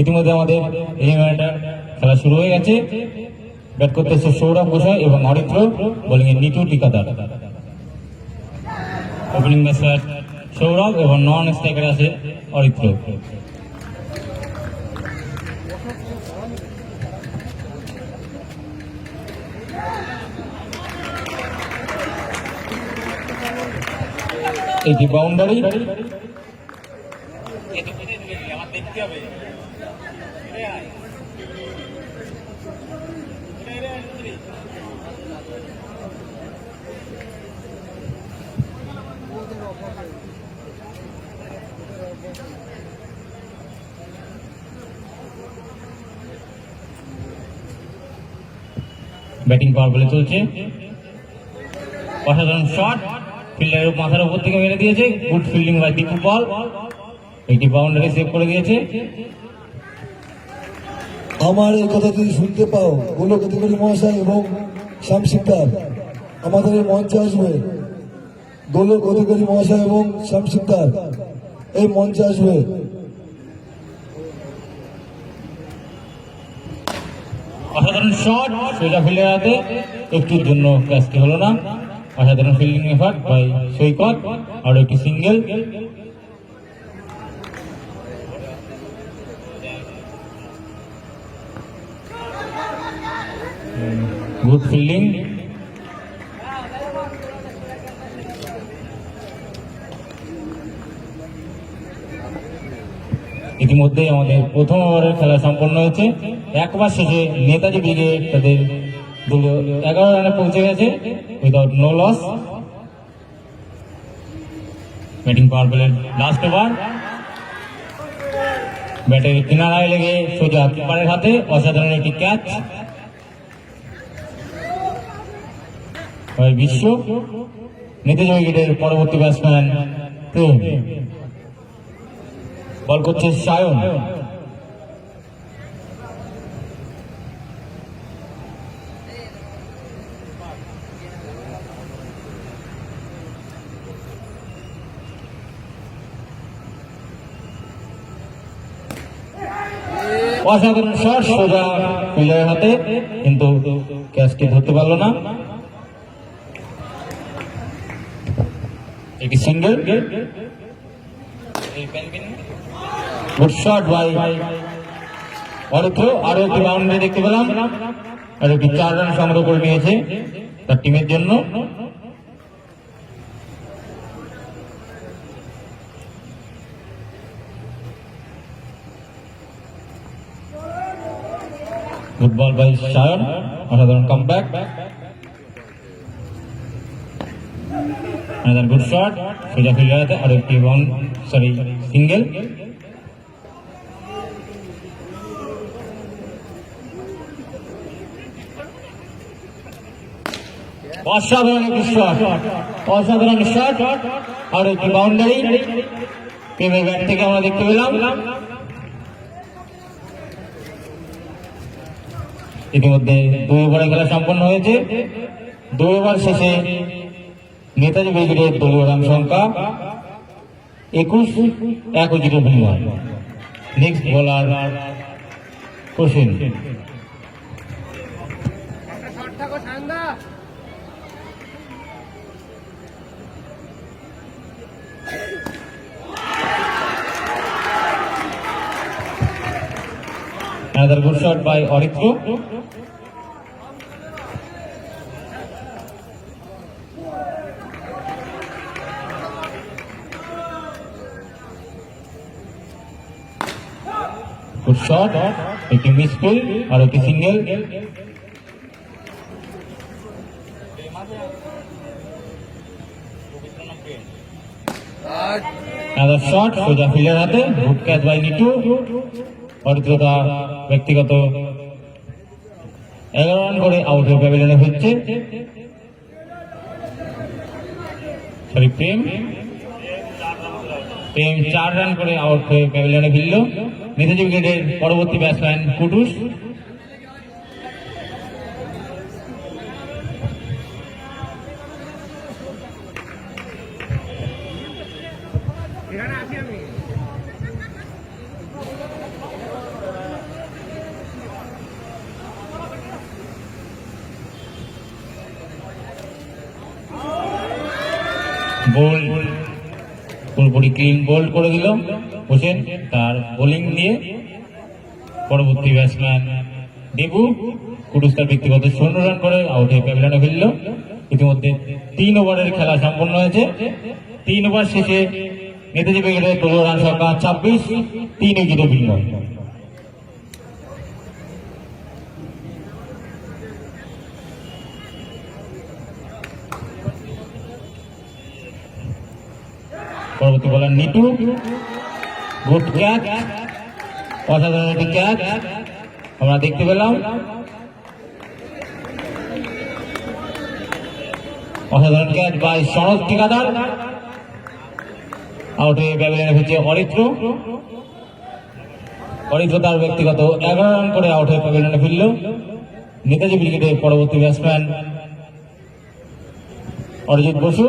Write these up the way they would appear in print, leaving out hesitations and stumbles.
ইতিমধ্যে আমাদের এই ম্যাচটা খেলা শুরু হয়ে গেছে। ব্যাট করতেছে সৌরভ ঘোষাল এবং অরিত্র, বোলিং এ নিটু টিকাদার। ওপেনিং ব্যাটসম্যান সৌরভ এবং নন স্ট্রাইকার আছে অরিত্র। এটি বাউন্ডারি। ব্যাটিং পাওয়ার বলে চলছে, অসাধারণ শট, ফিল্ডারের মাথার উপর থেকে মেরে দিয়েছে, গুড ফিল্ডিং বাই দীপু বল, একটি বাউন্ডারি সেভ করে দিয়েছে। আমার এই কথা যদি শুনতে পাও গোলক অধিকারী মহাশয় এবং শামসিকদার, আমাদের এই মঞ্চে আসবে। গোলক অধিকারী মহাশয় এবং শামসিকদার এই মঞ্চে আসবে। অসাধারণ শট, সোজা ফিল্ডের হাতে, একটুর জন্য ক্যাচটি হলো না। অসাধারণ ফিল্ডিং এফার্ট বাই সৈকত, আর একটি সিঙ্গেল। Good fielding. ইতিমধ্যে আমাদের প্রথম ওভারের খেলা সম্পন্ন হয়েছে। একবার শেষে নেতাজি ব্রিগেড তাদের দলীয় 11 রানে পৌঁছে গেছে উইদাউট নো লস। ব্যাটিং পাওয়ার প্লের লাস্ট ওভার, ব্যাটের কিনারায় লেগে সোজা কিপারের হাতে, অসাধারণ একটি ক্যাচ। বিশ্ব নেতাজি ব্রিগেডের পরবর্তী ব্যাটসম্যান প্রেম, বল করছে সায়ন। অসাধারণ শট, সোজা ফিল্ডারের হাতে, কিন্তু ক্যাচটি ধরতে পারলো না। একটি single. Good shot by Aritra, আরো একটি বাউন্ডারি দেখতে পেলাম, আর একটি 4 রান সংগ্রহ করে নিয়েছে তার টিমের জন্য। গুড বল বাই সায়ন, অসাধারণ কামব্যাক। গুড শট, সোজা ফিল্ডার হাতে, আর একটি সিঙ্গেল। অসাধারণ একটি শট, অসাধারণ শট, আর একটি বাউন্ডারি প্রেমের ব্যাট থেকে আমরা দেখতে পেলাম। ইতিমধ্যে 2 ওভারে খেলা সম্পন্ন হয়েছে। 2 ওভার শেষে নেতাজি ব্রিগেডের দলীয় রান সংখ্যা 21-0 বিনিময়। নেক্সট বোলার কোশিন। Another good shot by Orithro. Good shot, একটি মিস ফিল আর একটি সিঙ্গেল। Another shot, সোজা ফিল্ডের হাতে, good catch by Nitu. Aritra তার ব্যক্তিগত 11 রান করে আউট হয়ে প্যাভিলিয়নে ফিরছে। প্রেম 4 রান করে আউট হয়ে প্যাভিলিয়নে ফিরল। নেতাজি ব্রিগেডের পরবর্তী ব্যাটসম্যান কুটুস। বোল্ড পুরোপুরি ক্লিন বোল্ড করে দিল হোসেন তার বোলিং দিয়ে। পরবর্তী ব্যাটসম্যান দেবু কুটুস তার ব্যক্তিগত ১৬ রান করে আউট হয়ে প্যাভিলিয়নে ফিরল। ইতিমধ্যে ৩ ওভারের খেলা সম্পন্ন হয়েছে। ৩ ওভার শেষে নেতাজি ব্রিগেডের দলীয় রান সংখ্যা ২৬, ৩ উইকেটে বিনিময়। পরবর্তী বলার নিটু, গুড ক্যাচ, অসাধারণ একটি ক্যাচ আমরা দেখতে পেলাম। অসাধারণ ক্যাচ বাই সনদ ঠিকাদার। আউট হয়ে প্যাভিলিয়নে ফিরছে অরিত্র। অরিত্র তার ব্যক্তিগত ১১ রান করে আউট হয়ে প্যাভিলিয়নে ফিরল। নেতাজি ব্রিগেডের পরবর্তী batsman Arijit Basu.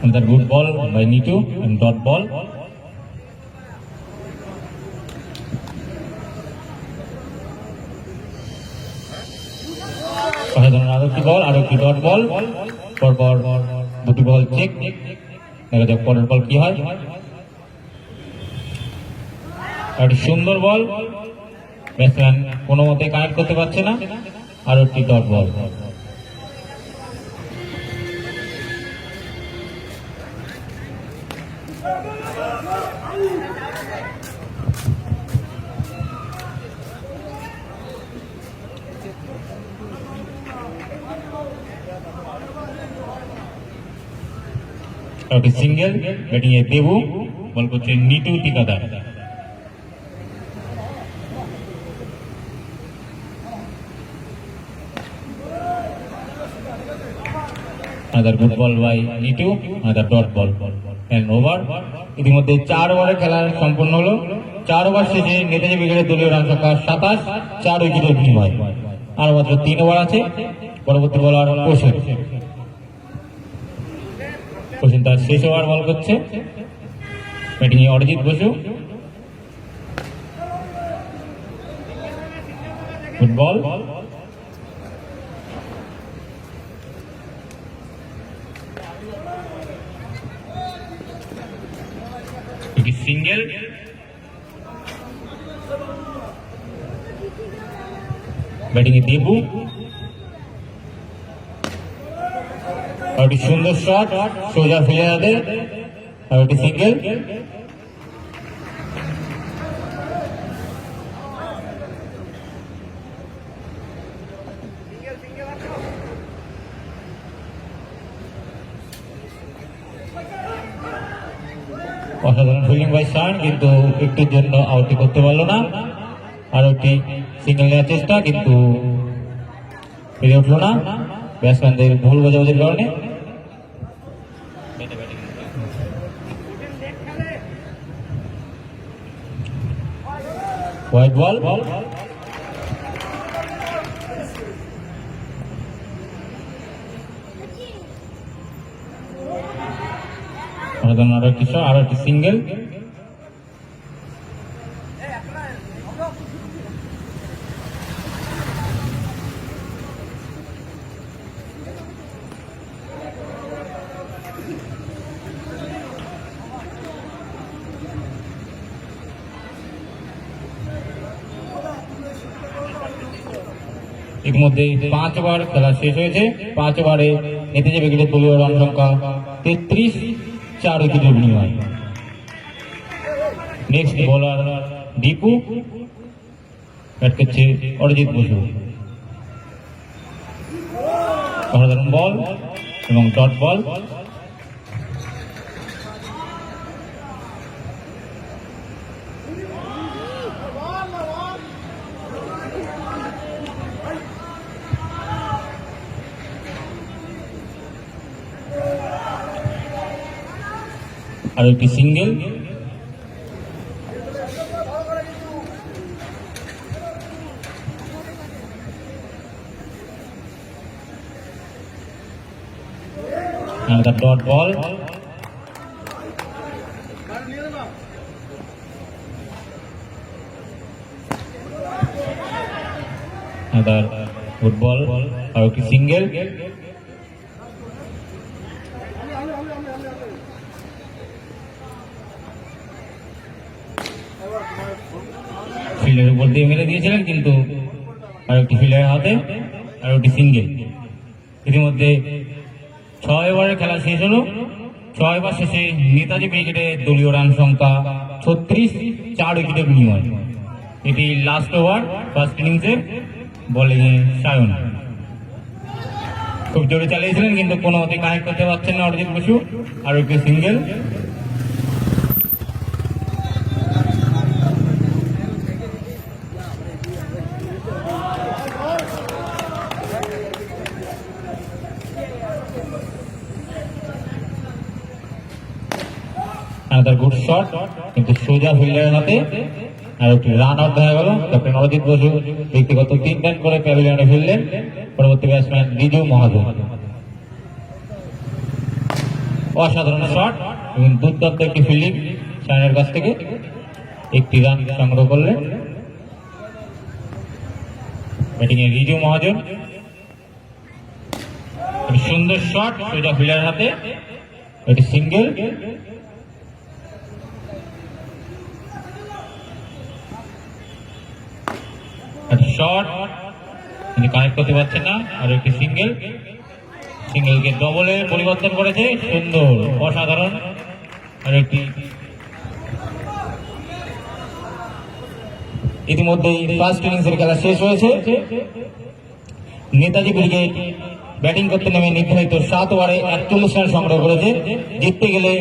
Another good ball by Nitu and dot ball. অসাধারণ আরো একটি বল, আরো একটি ডট বল, পরপর দুটি বল চেক। দেখা যাক পরের বল কি হয়। একটি সুন্দর বল, ব্যাটসম্যান কোনো মতে কানেক্ট করতে পারছে না। আরো একটি ডট বল। একটি সিঙ্গেল, ব্যাটিং এ দেবু, বল করছে নিটু ঠিকাদার। another good ball by Nitu, another dot ball and over. ইতিমধ্যে ৪ ওভারের খেলা সম্পন্ন হলো। ৪ ওভার শেষে নেতাজি ব্রিগেডের দলীয় রান সংখ্যা ২৭, ৪ উইকেটের বিনিময়। আর মাত্র ৩ ওভার আছে। পরবর্তী বলার কোশেন। কোশেন তার শেষ ওভার বল করছে। ব্যাটিং এ Arijit Basu. Good ball. Single, batting এ দেবু। একটি সুন্দর শট সোজা ফিল্ডারদের, আর একটি সিঙ্গেল। অসাধারণ ফিল্ডিং বাই শান, কিন্তু একটির জন্য আউটই করতে পারলো না। আর একটি সিঙ্গেল নেওয়ার চেষ্টা, কিন্তু পেরে উঠলো না ব্যাটসম্যানদের ভুল বোঝাবুঝির কারণে। White ball. আরো একটি শট, আরো একটি সিঙ্গেল। ইতিমধ্যে ৫ ওভার খেলা শেষ হয়েছে। ৫ ওভারে নেতাজি ব্রিগেডের দলীয় রান সংখ্যা ৩৩, ৪ উইকেটের বিনিময়। নেক্সট বোলার দীপু, ব্যাট করছে অরিজিৎ বসু। অসাধারণ বল এবং ডট বল। আর একটি single. another dot ball. Another good ball, or a single. ফিল্ডের উপর দিয়ে মেরে দিয়েছিলেন, কিন্তু আর একটি ফিল্ডারের হাতে আর একটি সিঙ্গেল। ইতিমধ্যে 6 ওভারের খেলা শেষ হলো। 6 ওভার শেষে নেতাজি ক্রিকেটের দলীয় রান সংখ্যা 36, 4 উইকেটের বিনিময়। এটি লাস্ট ওভার ফার্স্ট ইনিংসে। বোলিং সায়ন খুব জোরে চালিয়েছিলেন, কিন্তু কোনো মতে কানেক্ট করতে পারছেন না অরিজিৎ বসু। আর একটি সিঙ্গেল। another good shot, কিন্তু সোজা ফিল্ডারের হাতে। আর একটি রান আউট দেখা গেল। ক্যাপ্টেন অরিজিৎ বসু ব্যক্তিগত 3 রান করে প্যাভিলিয়নে ফিরলেন। পরবর্তী ব্যাটসম্যান রিজু মহাজন। অসাধারণ শট এবং দুর্দান্ত একটি ফিল্ডিং শায়নের কাছ থেকে। একটি রান সংগ্রহ করলেন। ব্যাটিং এ রিজু মহাজন। সুন্দর শট সোজা ফিল্ডারের হাতে। এটি সিঙ্গেল। শট তিনি কানেক্ট করতে পারছেন না। আর একটি সিঙ্গেল। সিঙ্গেলকে ডবলে পরিবর্তন করেছে। সুন্দর, অসাধারণ। আর একটি ইতিমধ্যেই ফার্স্ট ইনিংসের খেলা শেষ হয়েছে। নেতাজি ক্রিকেট ব্যাটিং করতে নেমে নির্ধারিত 7 ওভারে 41 রান সংগ্রহ করেছে। জিততে গেলে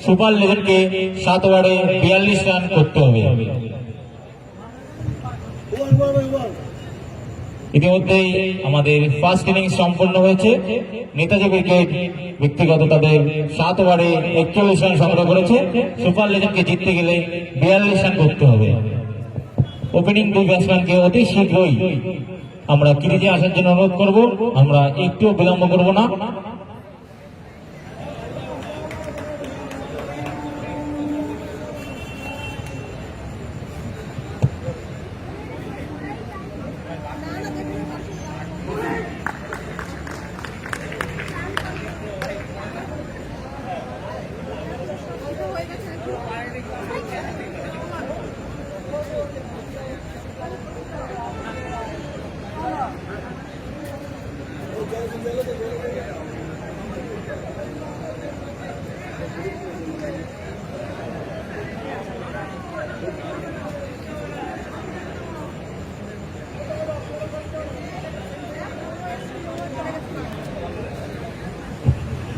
সুপার লেজেন্ডকে 7 ওভারে 42 রান করতে হবে। ইতিমধ্যেই আমাদের ফার্স্ট ইনিংস সম্পন্ন হয়েছে। নেতাজি ক্রিকেট ব্যক্তিগত তাদের 7 ওভারে 41 রান সংগ্রহ করেছে। সুপার লেজেন্ডকে জিততে গেলে 42 রান করতে হবে। ওপেনিং 2 ব্যাটসম্যানকে অতি শীঘ্রই আমরা ক্রিজে আসার জন্য অনুরোধ করব। আমরা একটুও বিলম্ব করব না।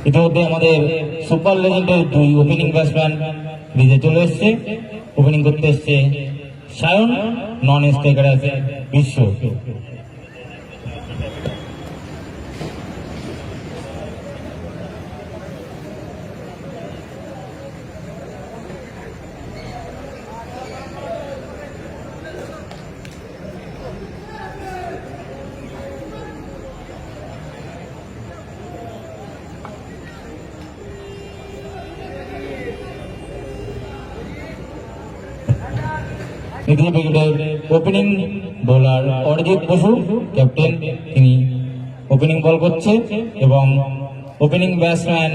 ইতিমধ্যে আমাদের সুপার লেজেন্ডের 2 ওপেনিং ব্যাটসম্যান ক্রিজে চলে এসছে। ওপেনিং করতে এসছে সায়ন, নন স্ট্রাইকারে আছে বিশ্ব। নেতাজি ক্রিকেটের opening bowler Arijit Basu captain, তিনি ওপেনিং বল করছে এবং ওপেনিং ব্যাটসম্যান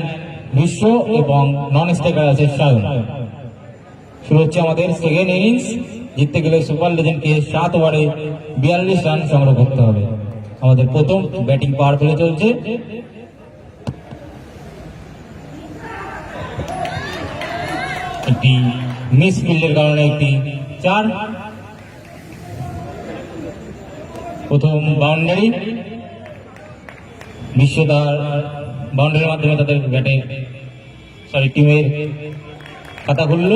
বিশ্ব এবং নন স্ট্রাইকার আছে সায়ন। শুরু হচ্ছে আমাদের সেকেন্ড ইনিংস। জিততে গেলে সুপার লেজেন্ডকে 7 ওভারে 42 রান সংগ্রহ করতে হবে। আমাদের প্রথম ব্যাটিং পাওয়ার প্লে চলছে। একটি মিস ফিল্ডের কারণে একটি 4। প্রথম বাউন্ডারি। বিশ্ব তার বাউন্ডারির মাধ্যমে তাদের টিমের খাতা খুলল।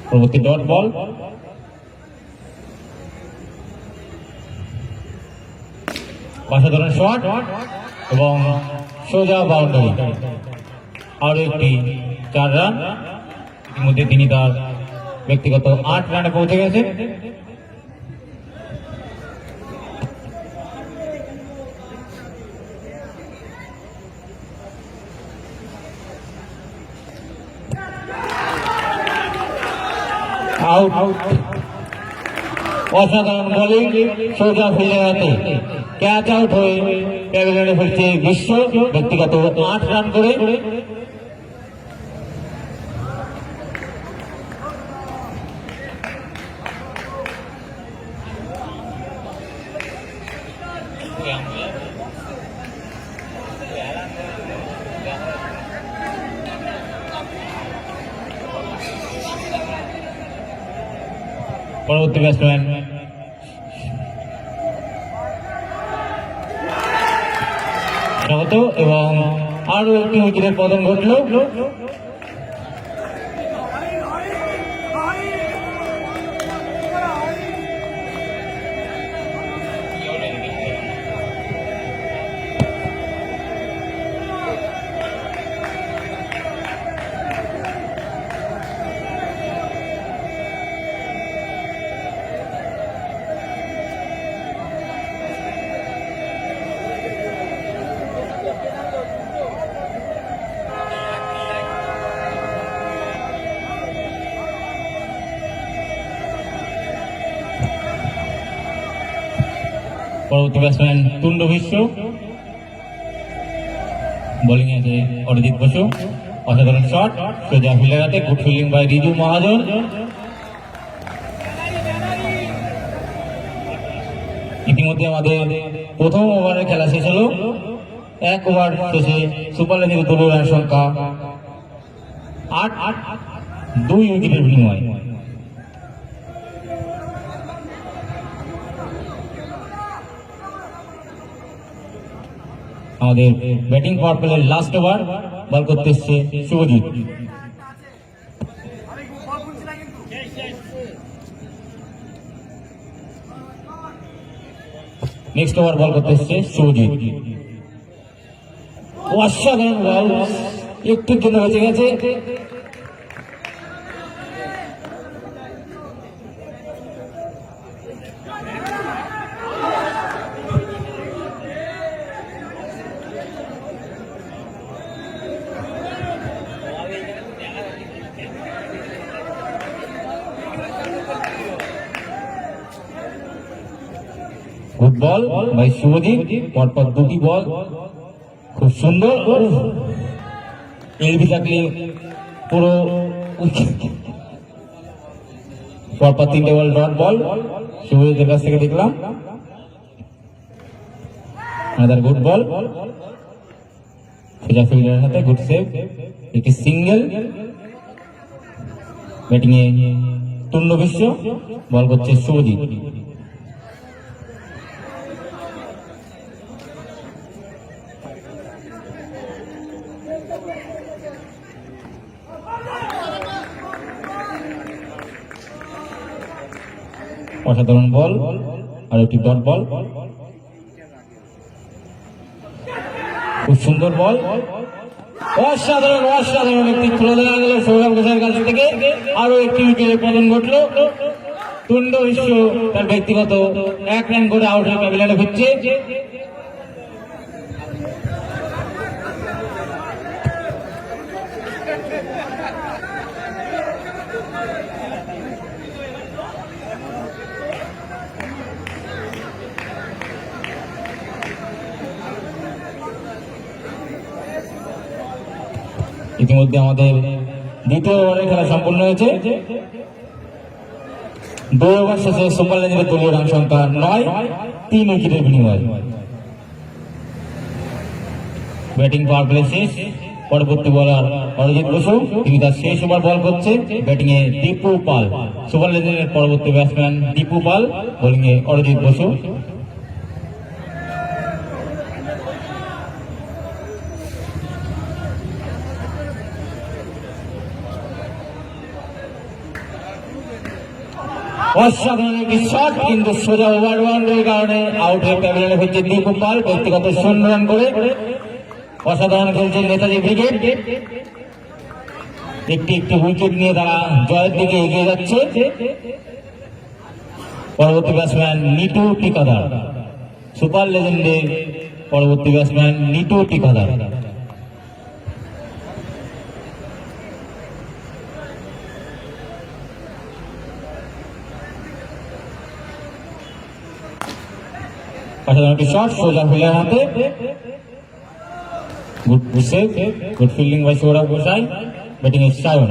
পরবর্তী ডট বল। অসাধারণ শট এবং সোজা বাউন্ডারি। আরো একটি 4 রান। ইতিমধ্যে তিনি তার ব্যক্তিগত 8 রানে পৌঁছে গেছে। আউট। অসাধারণ বোলিং সোজা ফিল্ডের হাতে, ক্যাচ আউট হয়ে প্যাভিলিয়নে ফিরছে বিশ্ব ব্যক্তিগত 8 রান করে। পরবর্তী ব্যাটসম্যান স্বাগত এবং আরো একটি উইকেটের পতন ঘটল। পরবর্তী ব্যাটসম্যান তুণ্ড বিশ্ব, বোলিং আছে অরিজিৎ বসু। অসাধারণ শট সোজা ফিল্ডের হাতে, গুড ফিল্ডিং বাই রিজু মহাজন। ইতিমধ্যে আমাদের প্রথম ওভারের খেলা শেষ হলো। 1 ওভার শেষে সুপার লেজেন্ডের দলীয় রানের সংখ্যা 8, 2 উইকেটের বিনিময়। আমাদের ব্যাটিং পাওয়ার প্লের লাস্ট ওভার, বল করতে এসছে শুভজিৎ। নেক্সট ওভার বল করতে এসছে শুভজিৎ। অসাধারণ বল, একটুর জন্য বেঁচে গেছে। গুড বল বাই শুভজিৎ, পরপর 2টি বল, খুব সুন্দর। এলবি থাকলে পুরো পরপর 3টে বল ডট বল শুভজিতের কাছ থেকে দেখলাম। গুড বল সোজা ফিল্ডের হাতে, গুড সেভ, একটি সিঙ্গেল। ব্যাটিং এ তুণ্ড বিশ্ব, বল করছে শুভজিৎ। অসাধারণ বল আর একটি ডট বল, খুব সুন্দর বল। অসাধারণ অসাধারণ একটি থ্রো দেওয়া গেল সৌরভ ঘোষের কাছ থেকে, আরো একটি উইকেটের পতন ঘটল। তুণ্ড বিশ্ব তার ব্যক্তিগত 1 রান করে আউট হয়ে প্যাভিলিয়নে ফিরছে। ইতিমধ্যে আমাদের দ্বিতীয় ওভারের খেলা সম্পূর্ণ হয়েছে। 2 ওভার শেষে সুপার লেজেন্ডের দলীয় রান সংখ্যা 9, 3 উইকেটের বিনিময়। ব্যাটিং পাওয়ার প্লে শেষ। পরবর্তী বোলার অরিজিৎ বসু, তিনি তার শেষ ওভার বল করছে। ব্যাটিং এ দীপু পাল, সুপার লেজেন্ডের পরবর্তী ব্যাটসম্যান দীপু পাল, বোলিং এ অরিজিৎ বসু। অসাধারণ একটি শট, কিন্তু সোজা ওভার বাউন্ডারির কারণে আউট হয়ে প্যাভিলিয়নে ফিরছে দীপু পাল ব্যক্তিগত 0 রান করে। অসাধারণ খেলছে নেতাজি ব্রিগেড, একটি একটি উইকেট নিয়ে তারা জয়ের দিকে এগিয়ে যাচ্ছে। পরবর্তী ব্যাটসম্যান নিটু টিকাদার, সুপার লেজেন্ডের পরবর্তী ব্যাটসম্যান নিটু টিকাদার। অসাধারণ একটি শট সোজা ফিল্ডারের হাতে। Good save, good fielding by Sourav Gosai. Batting এ সায়ন।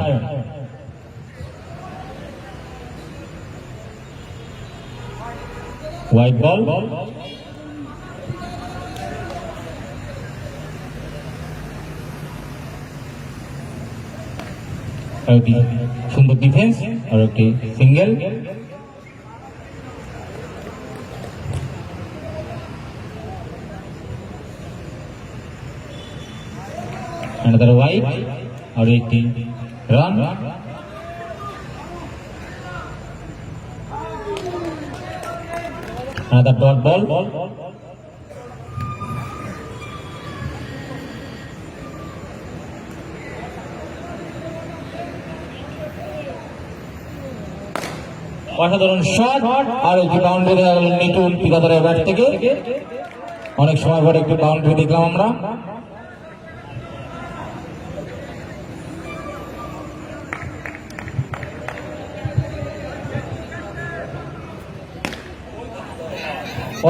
White ball. একটি সুন্দর ডিফেন্স আর একটি সিঙ্গেল। another wide और एक run। another dot ball। অসাধারণ শট আর একটি বাউন্ডারি দেখা গেল নিটুল ঠিকাদারের ব্যাট থেকে। অনেক সময় পরে একটু বাউন্ডারি দেখলাম আমরা।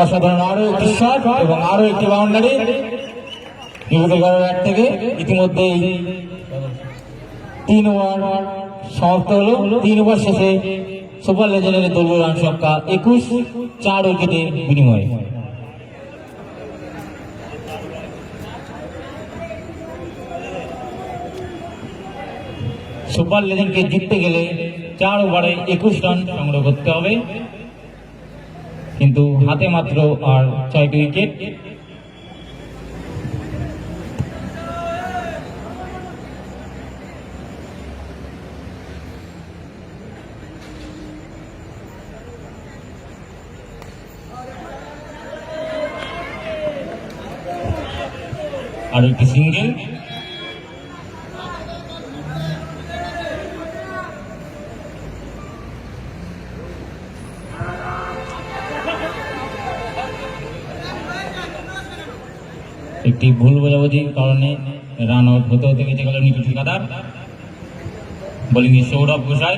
অসাধারণ আরো একটি শট এবং আরো একটি বাউন্ডারি নিটুল ব্যাট থেকে। ইতিমধ্যে 3 ওভার সমাপ্ত হলো। 3 ওভার শেষে সুপার লেজেন্ডের দলীয় রান সংখ্যা 21, 4 উইকেটে বিনিময়ে। সুপার লেজেন্ডকে জিততে গেলে 4 ওভারে 21 রান সংগ্রহ করতে হবে, কিন্তু হাতে মাত্র আর 6টি উইকেট। আর একটি সিঙ্গেল। একটি ভুল বোঝাবুঝির কারণে রান আউট হতে হতে গেছে গেল নিটু ঠিকাদার। বোলিং এ সৌরভ গোসাই।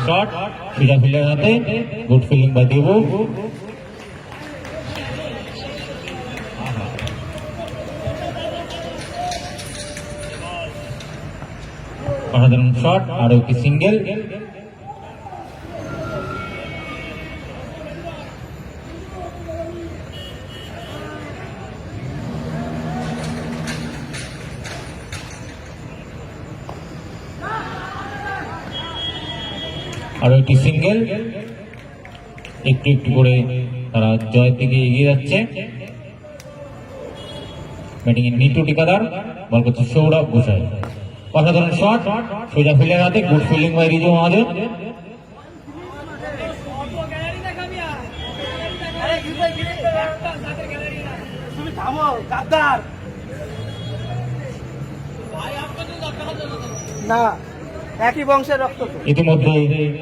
শট সিধা ফিল্ডারের হাতে। Good fielding by Debu. অসাধারণ শট আরো একটি সিঙ্গেল। আরো একটি সিঙ্গেল। একটু একটু করে তারা জয়ের দিকে এগিয়ে যাচ্ছে। ব্যাটিং এ নিটু ঠিকাদার, বল করছে সৌরভ গোসাই। অসাধারণ শট সোজা ফিল্ডারের হাতে। গুড ফিল্ডিং বাই রিজু মহাজন। না, একই বংশের রক্ত। ইতিমধ্যে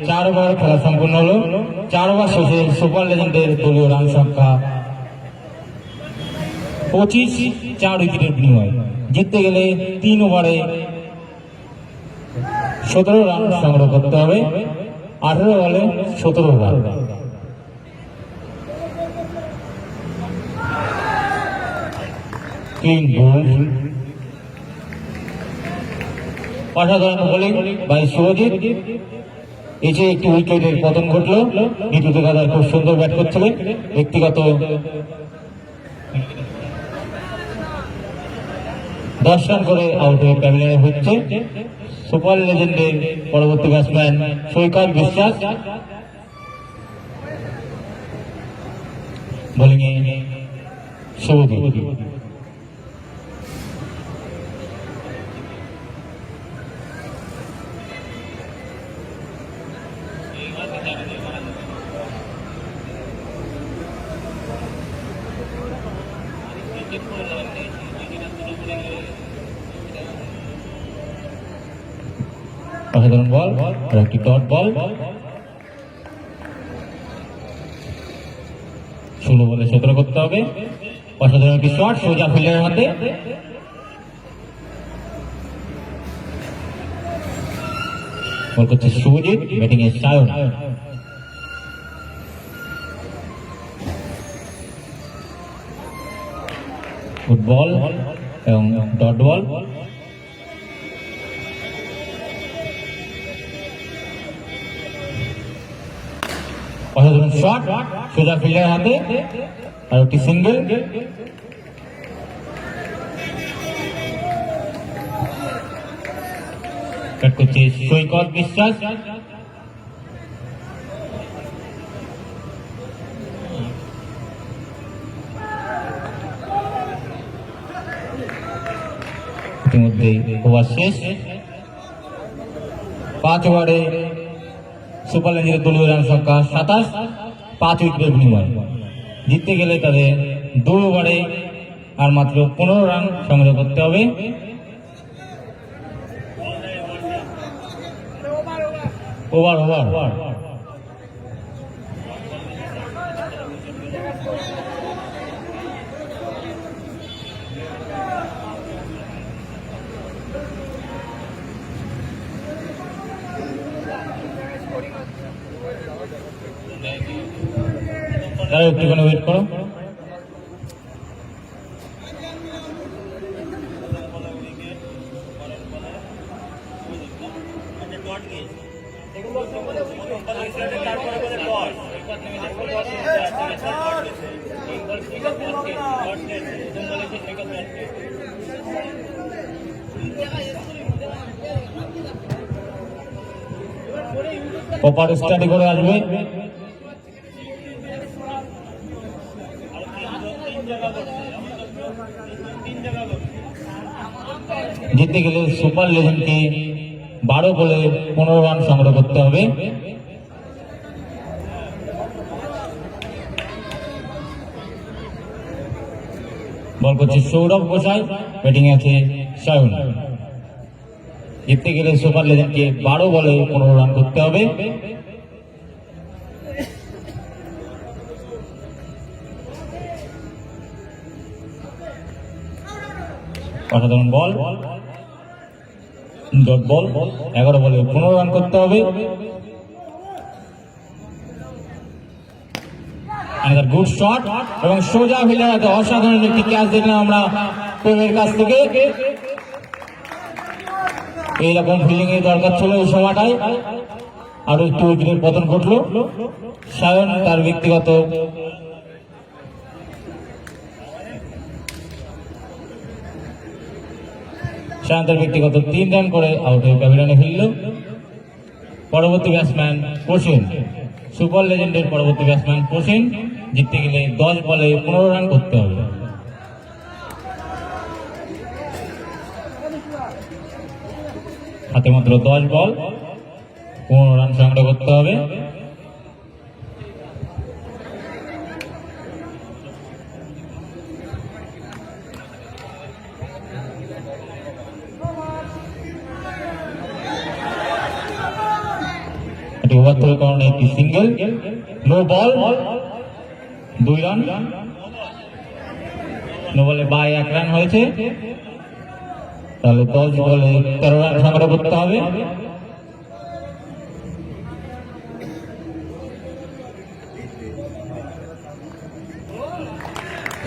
4 ওভার খেলা সম্পূর্ণ হলো। 4 ওভার শেষে সুপার লেজেন্ডের দলীয় রান সংখ্যা 25, 4 উইকেটের বিনিময়ে। জিততে গেলে 3 ওভারে 17 রান সংগ্রহ করতে হবে। 18 বলে 17 ওভার। Clean bold. অসাধারণ বোলিং বাই শুভজিৎ। এসে একটি উইকেটের পতন ঘটল। নিটু ঠিকাদার খুব সুন্দর ব্যাট করছিলেন। ব্যক্তিগত 10 রান করে আউট হয়ে প্যাভিলিয়নে হচ্ছে সুপার লেজেন্ডের পরবর্তী ব্যাটসম্যান সৈকত বিশ্বাস। বোলিং এ শুভজিৎ। অসাধারণ বল আর একটি ডট বল। 16 বলে 17 করতে হবে। অসাধারণ একটি শট সোজা ফিল্ডারের হাতে। বল করছে শুভজিৎ, ব্যাটিং এ সায়ন। ফুটবল এবং ডট বল। অসাধারণ শট সোজা ফিল্ডারের হাতে আর একটি সিঙ্গেল। ব্যাট করছে সৈকত বিশ্বাস। ইতিমধ্যে ওভার শেষ। 5 ওভারে সুপার লেজেন্ডের দলীয় রান সংখ্যা 27, 5 উইকেটের বিনিময়ে। জিততে গেলে তাদের 2 ওভারে আর মাত্র 15 রান সংগ্রহ করতে হবে। ওভার তারা একটুখানি ওয়েট করো। প্রপার স্টাডি করে আসবে। জিততে গেলে সুপার লেজেন্ডকে 12 বলে 15 রান সংগ্রহ করতে হবে। বল করছে সৌরভ গোসাই, ব্যাটিং আছে সায়ন। জিততে গেলে সুপার লেজেন্ডকে 12 বলে 15 রান করতে হবে। অসাধারণ বল, ডট বল, 11 বলে 15 রান করতে হবে। গুড শট এবং সোজা ফিল্ডার হাতে অসাধারণ একটি ক্যাচ দেখলাম আমরা প্রেমের কাছ থেকে। এইরকম ফিল্ডিং এর দরকার ছিল এই সময়টায়। আরো একটু উইকেটের পতন ঘটলো। সায়ন তার ব্যক্তিগত শান্তের ব্যক্তিগত 3 রান করে আউট হয়ে প্যাভিলিয়নে ফিরল। পরবর্তী ব্যাটসম্যান প্রসেন, সুপার লেজেন্ডের পরবর্তী ব্যাটসম্যান প্রসেন। জিততে গেলে 10 বলে 15 রান করতে হবে। হাতে মাত্র 10 বল, 15 রান সংগ্রহ করতে হবে। ওভার কারণে একটি single, no ball, 2 run. No বলে বাই 1 রান হয়েছে। তাহলে 10 বলে 13 রান সংগ্রহ করতে হবে।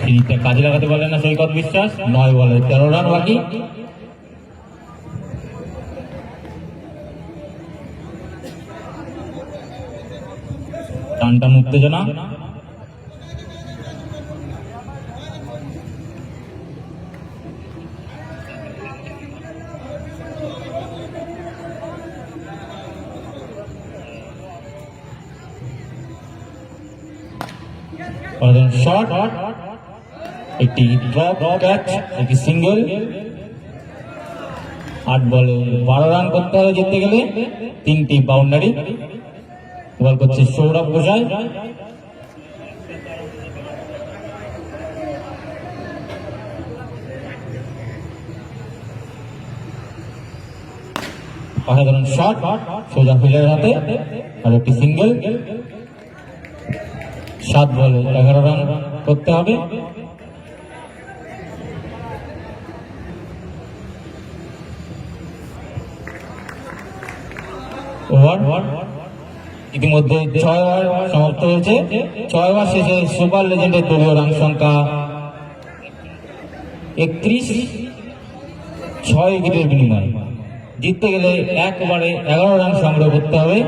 সিরিজটা কাজে লাগাতে পারলেন না সৈকত বিশ্বাস। 9 বলে 13 রান বাকি। টানটান উত্তেজনা। শট, একটি ড্রপ ক্যাচ, একটি সিঙ্গেল। 8 বলে 12 রান করতে হবে জিততে গেলে। 3টি বাউন্ডারি। বল করছে সৌরভ গোসাই। অসাধারণ শট সোজা ফিল্ডারের হাতে আর একটি সিঙ্গেল। 7 বলে 11 রান করতে হবে। ওভার ইতিমধ্যে 6 ওভার সমাপ্ত হয়েছে। 6 ওভার শেষে সুপার লেজেন্ডের দলীয় রান সংখ্যা 31, 6 উইকেটের বিনিময়ে। জিততে গেলে 1 ওভারে 11 রান সংগ্রহ করতে হবে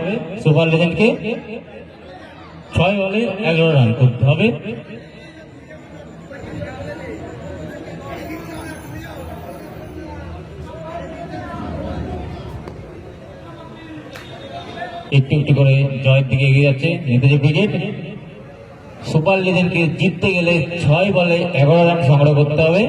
সুপার লেজেন্ডকে। 6 বলে 11 রান করতে হবে। একটু একটু করে জয়ের দিকে এগিয়ে যাচ্ছে নেতাজি ব্রিগেড। সুপার লেজেন্ডকে জিততে গেলে 6 বলে 11 রান সংগ্রহ করতে হবে।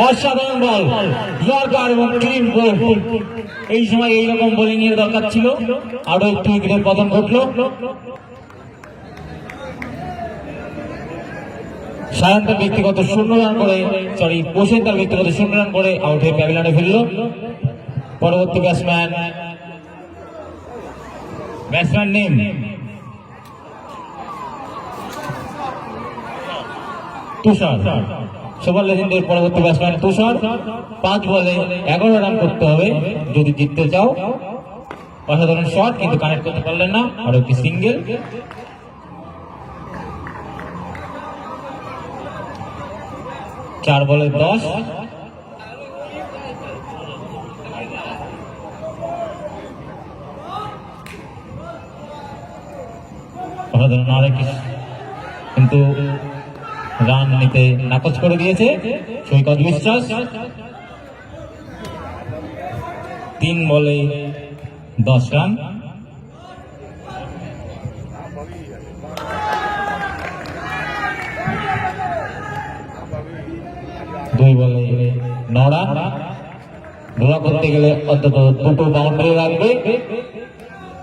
অসাধারণ বল, ইয়র্কার এবং ক্লিন বল। এই সময় এইরকম বোলিং এর দরকার ছিল। আরো একটু উইকেটের পতন ঘটলো। সায়ন তার ব্যক্তিগত 0 রান করে পোষেন তার ব্যক্তিগত 0 রান করে আউট হয়ে প্যাভিলিয়নে ফিরল। পরবর্তী ব্যাটসম্যান নেম তুষার। সুপার লেজেন্ডের পরবর্তী ব্যাটসম্যান তুষার। 5 বলে 11 রান করতে হবে যদি জিততে চাও। অসাধারণ শট কিন্তু কানেক্ট করতে পারলেন না, আর একটি সিঙ্গেল। চার বলে 10। অসাধারণ আরেকটি, কিন্তু রান নিতে নাকচ করে দিয়েছে সৈকত বিশ্বাস। 3 বলে 10 রান। দুই বলে 9 রান। ধরা করতে গেলে অন্তত 2টো বাউন্ডারি লাগবে,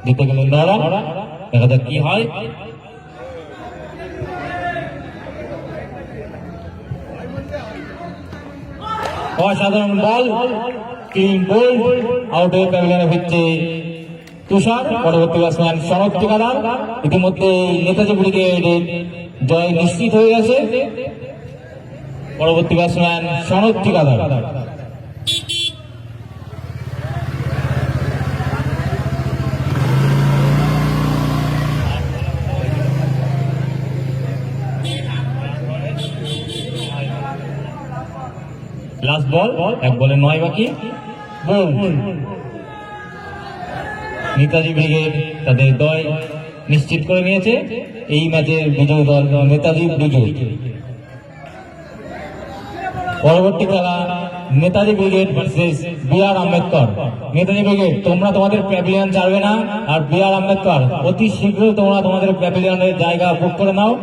দিতে গেলে 9 রান। দেখা যাক কি হয়। অসাধারণ বল, ক্লিন বোল্ড, আউট হয়ে প্যাভিলিয়নে ফিরছে তুষার। পরবর্তী ব্যাটসম্যান সনদ ঠিকাদার। ইতিমধ্যে নেতাজি ব্রিগেডের জয় নিশ্চিত হয়ে গেছে। পরবর্তী ব্যাটসম্যান সনদ ঠিকাদার। লাস্ট বল, 1 বলে 9 বাকি। নেতাজি ব্রিগেড তাদের জয় নিশ্চিত করে নিয়েছে। এই ম্যাচের বিজয়ী দল নেতাজি ব্রিগেড। পরবর্তী খেলা Netaji brigade versus B.R.. Ambedkar. Netaji brigade, তোমরা তোমাদের প্যাভিলিয়ন ছাড়বে না, আর বি.আর. আম্বেদকর অতি শীঘ্রই তোমরা তোমাদের প্যাভিলিয়নের জায়গা বুক করে নাও।